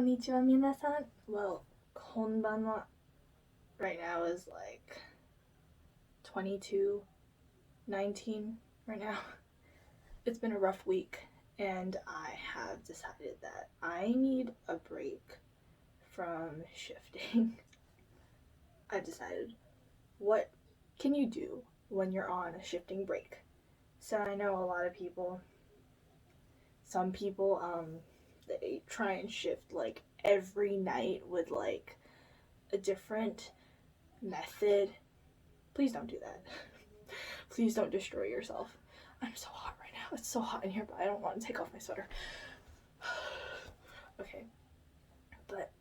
Konnichiwa minasan. Well, konbanwa right now is like 22:19 right now. It's been a rough week, and I have decided that I need a break from shifting. I decided, what can you do when you're on a shifting break? So I know a lot of people, some people, they try and shift like every night with like a different method. Please don't do that. Please don't destroy yourself. I'm so hot right now. It's so hot in here, but I don't want to take off my sweater. Okay. But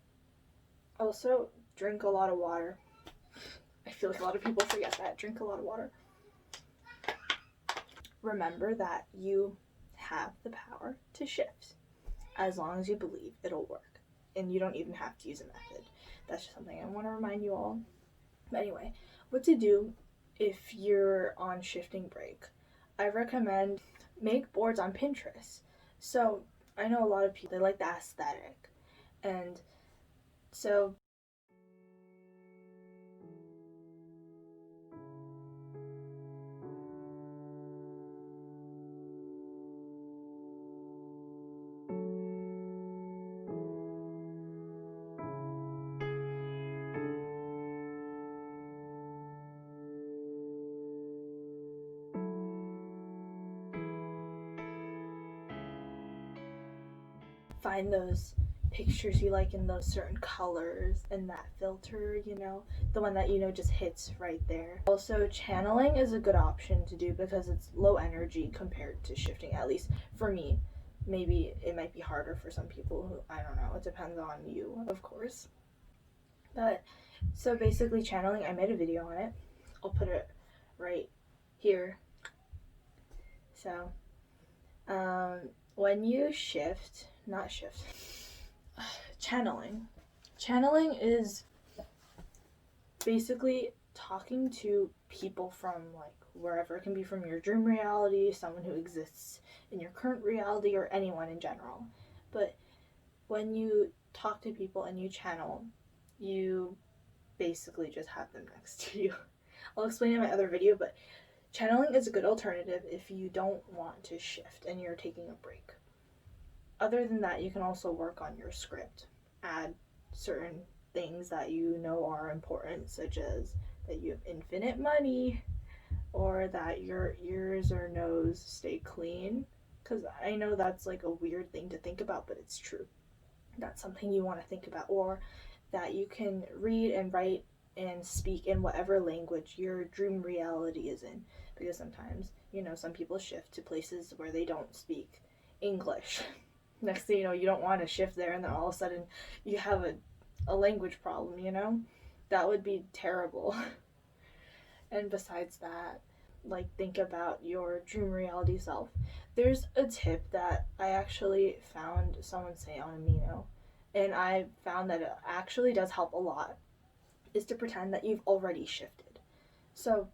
also drink a lot of water. I feel like a lot of people forget that. Drink a lot of water. Remember that you have the power to shift as long as you believe it'll work. And you don't even have to use a method. That's just something I want to remind you all. But anyway, what to do if you're on shifting break. I recommend make boards on Pinterest. So I know a lot of people, they like the aesthetic. And so find those pictures you like in those certain colors and that filter, the one that just hits right there. Also, channeling is a good option to do because it's low energy compared to shifting, at least for me. Maybe it might be harder for some people who, I don't know, it depends on you, of course. But so basically channeling, I made a video on it. I'll put it right here. So when you channeling is basically talking to people from like wherever. It can be from your dream reality, someone who exists in your current reality, or anyone in general. But when you talk to people and you channel, you basically just have them next to you. I'll explain in my other video, but channeling is a good alternative if you don't want to shift and you're taking a break. Other than that, you can also work on your script. Add certain things that you know are important, such as that you have infinite money, or that your ears or nose stay clean. Because I know that's like a weird thing to think about, but it's true. That's something you want to think about. Or that you can read and write and speak in whatever language your dream reality is in. Because sometimes, some people shift to places where they don't speak English. Next thing you know, you don't want to shift there, and then all of a sudden you have a language problem, That would be terrible. And besides that, like, think about your dream reality self. There's a tip that I actually found someone say on Amino, and I found that it actually does help a lot, is to pretend that you've already shifted. So,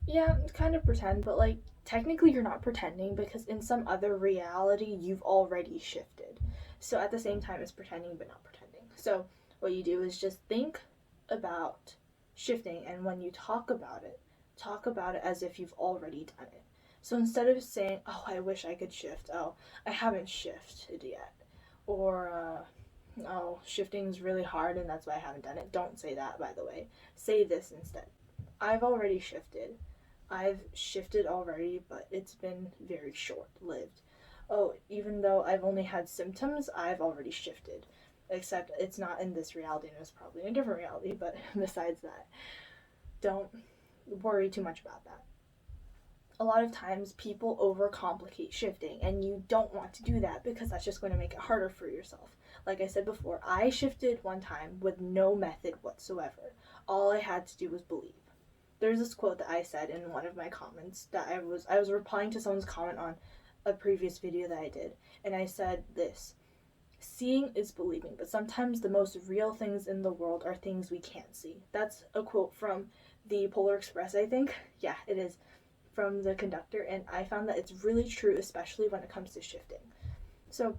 yeah, kind of pretend, but like, technically you're not pretending because in some other reality you've already shifted. So at the same time it's pretending but not pretending. So what you do is just think about shifting, and when you talk about it as if you've already done it. So instead of saying, oh, I wish I could shift, oh, I haven't shifted yet, or oh, shifting's really hard and that's why I haven't done it. Don't say that, by the way. Say this instead. I've already shifted. I've shifted already, but it's been very short-lived. Oh, even though I've only had symptoms, I've already shifted. Except it's not in this reality, and it's probably in a different reality, but besides that, don't worry too much about that. A lot of times people overcomplicate shifting, and you don't want to do that because that's just going to make it harder for yourself. Like I said before, I shifted one time with no method whatsoever. All I had to do was believe. There's this quote that I said in one of my comments that I was replying to someone's comment on a previous video that I did, and I said this: seeing is believing, but sometimes the most real things in the world are things we can't see. That's a quote from the Polar Express, I think. Yeah, it is, from the conductor, and I found that it's really true, especially when it comes to shifting. So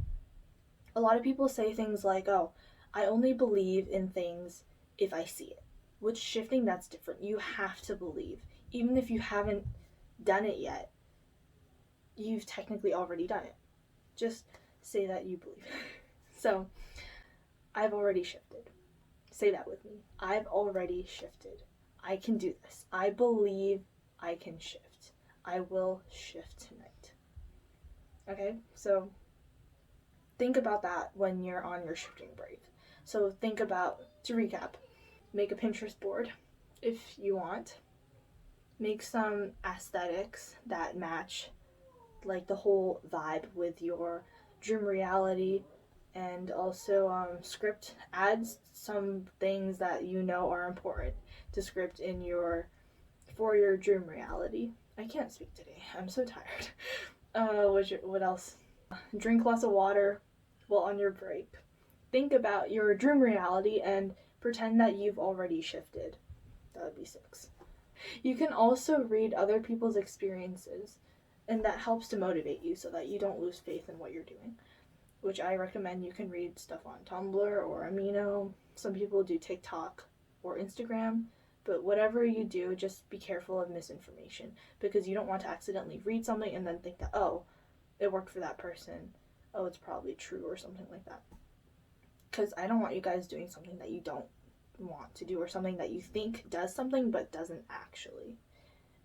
A lot of people say things like, oh, I only believe in things if I see it. With shifting, that's different. You have to believe. Even if you haven't done it yet, you've technically already done it. Just say that you believe. So, I've already shifted. Say that with me. I've already shifted. I can do this. I believe I can shift. I will shift tonight. Okay? So, think about that when you're on your shifting break. So, think about, to recap, make a Pinterest board if you want. Make some aesthetics that match like the whole vibe with your dream reality, and also script, add some things that you know are important to script in your for your dream reality. I can't speak today, I'm so tired. What else? Drink lots of water while on your break. Think about your dream reality and pretend that you've already shifted. That would be 6. You can also read other people's experiences, and that helps to motivate you so that you don't lose faith in what you're doing, which I recommend. You can read stuff on Tumblr or Amino. Some people do TikTok or Instagram, but whatever you do, just be careful of misinformation, because you don't want to accidentally read something and then think that, oh, it worked for that person. Oh, it's probably true or something like that. Because I don't want you guys doing something that you don't want to do, or something that you think does something but doesn't actually.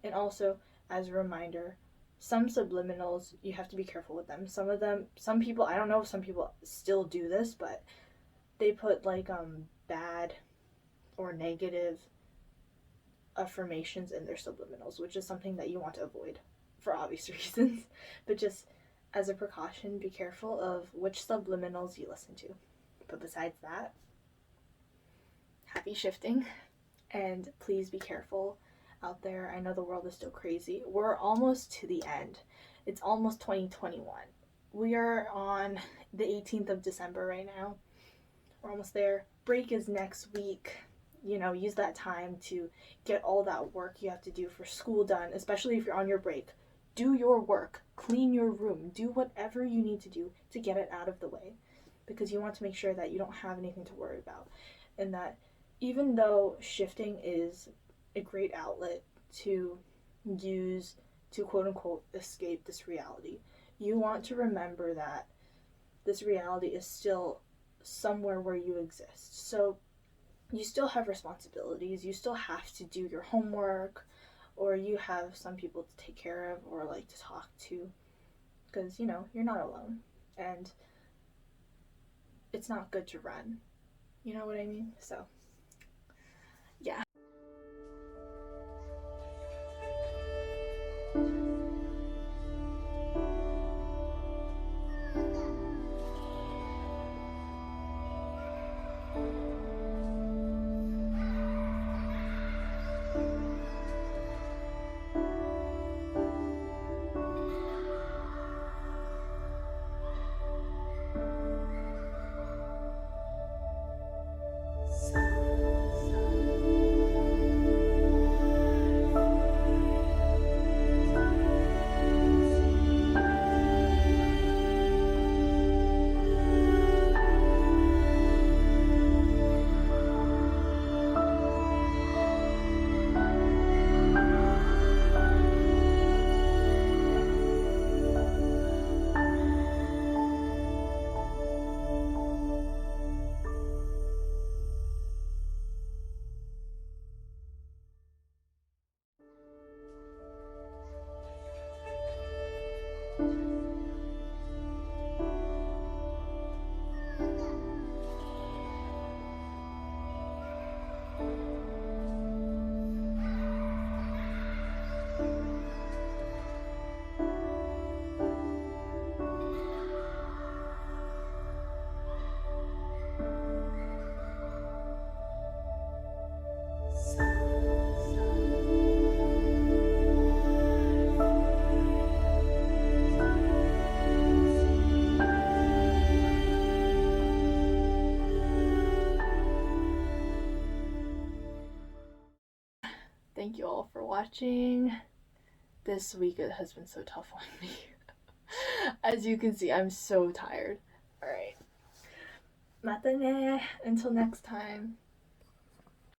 And also, as a reminder, some subliminals, you have to be careful with them. Some people, I don't know if some people still do this, but they put like bad or negative affirmations in their subliminals, which is something that you want to avoid for obvious reasons. But just as a precaution, be careful of which subliminals you listen to. But besides that, happy shifting, and please be careful out there. I know the world is still crazy. We're almost to the end. It's almost 2021. We are on the 18th of December right now. We're almost there. Break is next week. You know, use that time to get all that work you have to do for school done, especially if you're on your break. Do your work. Clean your room. Do whatever you need to do to get it out of the way, because you want to make sure that you don't have anything to worry about, and that even though shifting is a great outlet to use to quote unquote escape this reality, you want to remember that this reality is still somewhere where you exist. So you still have responsibilities, you still have to do your homework, or you have some people to take care of or like to talk to, because you know you're not alone, and it's not good to run. You know what I mean? So yeah. Thank you all for watching. This week it has been so tough on me. As you can see, I'm so tired. Alright. Mata ne. Until next time.